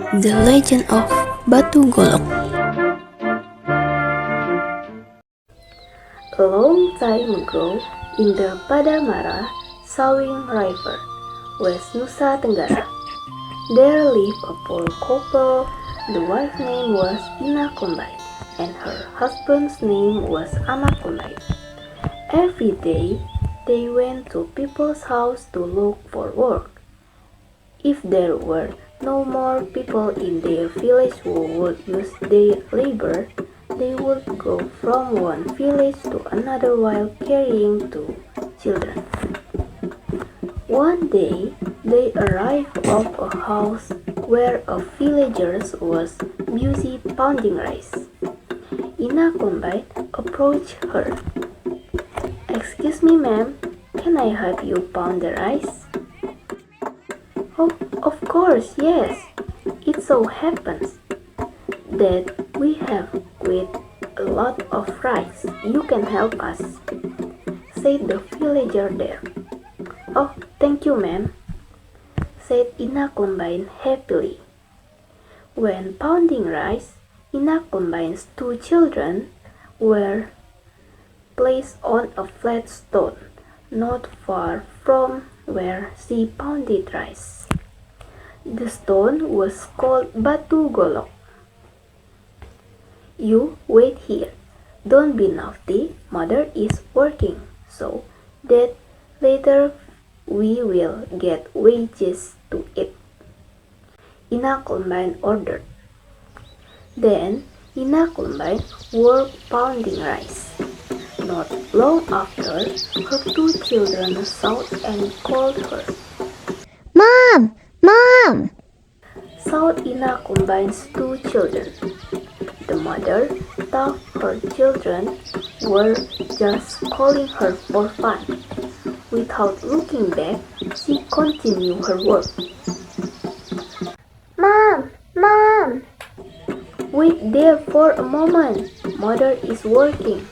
The Legend of Batu Golok. A long time ago, in the Padamara Sawing River, West Nusa Tenggara, there lived a poor couple. The wife's name was Ina Kombay, and her husband's name was Amak Kombay. Every day, they went to people's house to look for work. If there were no more people in their village who would use their labor, they would go from one village to another while carrying two children. One day, they arrived at a house where a villager was busy pounding rice. Ina Kombay approached her. "Excuse me, ma'am, can I help you pound the rice?" "Oh, of course, yes. It so happens that we have quite a lot of rice. You can help us," said the villager there. "Oh, thank you, ma'am," said Ina Kombay happily. When pounding rice, Ina Kombay's two children were placed on a flat stone not far from where she pounded rice. The stone was called Batu Golok. "You wait here. Don't be naughty. Mother is working, so that later we will get wages to eat," Ina Kombay ordered. Then Ina Kombay worked pounding rice. Not long after, her two children saw and called her. Mom! Mom! Shouted Ina Kombay's two children. The mother thought her children were just calling her for fun. Without looking back, she continued her work. Mom! Mom! "Wait there for a moment. Mother is working,"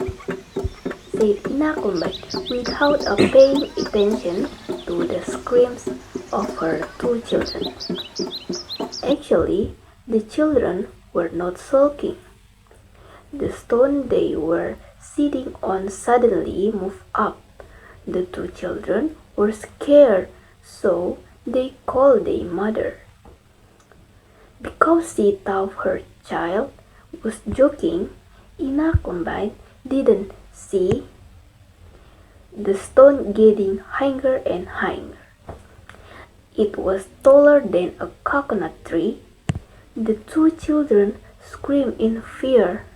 said Ina Kombay without paying attention to the screams of her two children. Actually, the children were not sulking. The stone they were sitting on suddenly moved up. The two children were scared, so they called their mother. Because she thought her child was joking, Ina Kombay didn't see the stone getting higher and higher. It was taller than a coconut tree. The two children screamed in fear.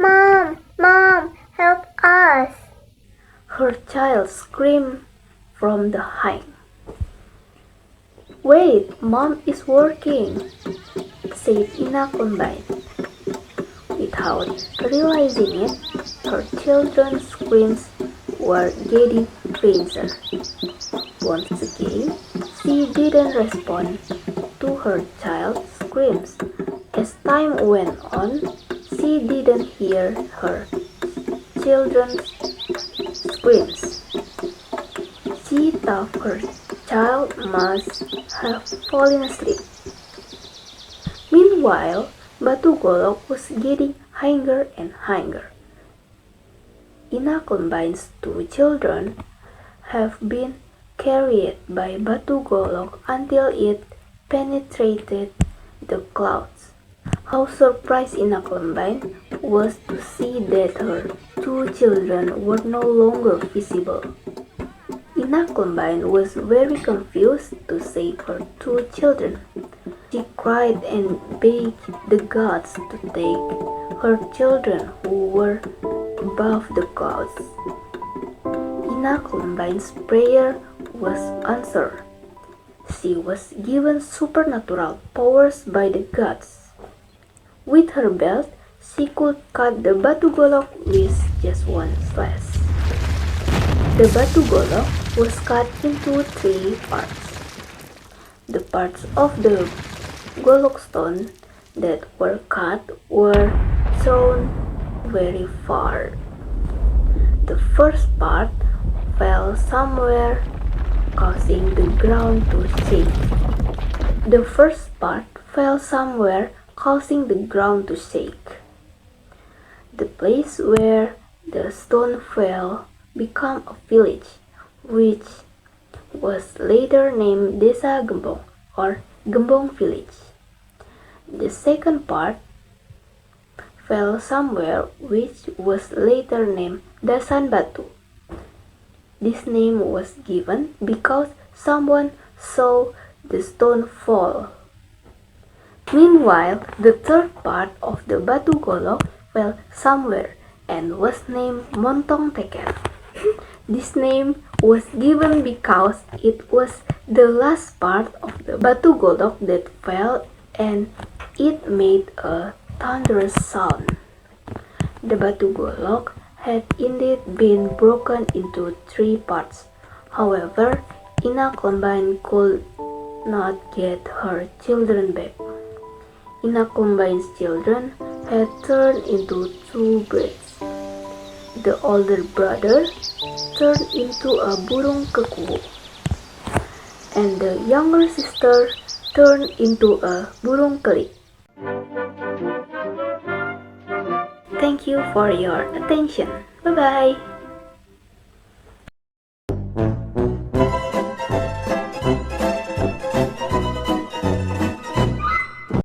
Mom! Mom! Help us! Her child screamed from the height. "Wait, Mom is working," said Ina Kombay. Without realizing it, her children's screams were getting fainter. Once again, she didn't respond to her child's screams. As time went on, she didn't hear her children's screams. She thought her child must have fallen asleep. Meanwhile, Batu Golok was getting higher and higher. Ina Kombay's two children have been carried by Batu Golok until it penetrated the clouds. How surprised Ina Kombay was to see that her two children were no longer visible. Ina Kombay was very confused to save her two children. She cried and begged the gods to take her children who were above the clouds. Ina Kombay's prayer was answered. She was given supernatural powers by the gods. With her belt, she could cut the Batu Golok with just one slash. The Batu Golok was cut into three parts. The parts of the Golok stone that were cut were thrown very far. The first part fell somewhere, causing the ground to shake. The first part fell somewhere, causing the ground to shake. The place where the stone fell became a village, which was later named Desa Gembong or Gembong Village. The second part fell somewhere, which was later named Dasan Batu. This name was given because someone saw the stone fall. Meanwhile, the third part of the Batu Golok fell somewhere and was named Montong Teker. This name was given because it was the last part of the Batu Golok that fell and it made a thunderous sound. The Batu Golok had indeed been broken into 3 parts. However, Ina Klombain could not get her children back. Ina Klombain's children had turned into 2 birds. The older brother turned into a burung kekuwu, and the younger sister turned into a burung kelik. Thank you for your attention. Bye-bye.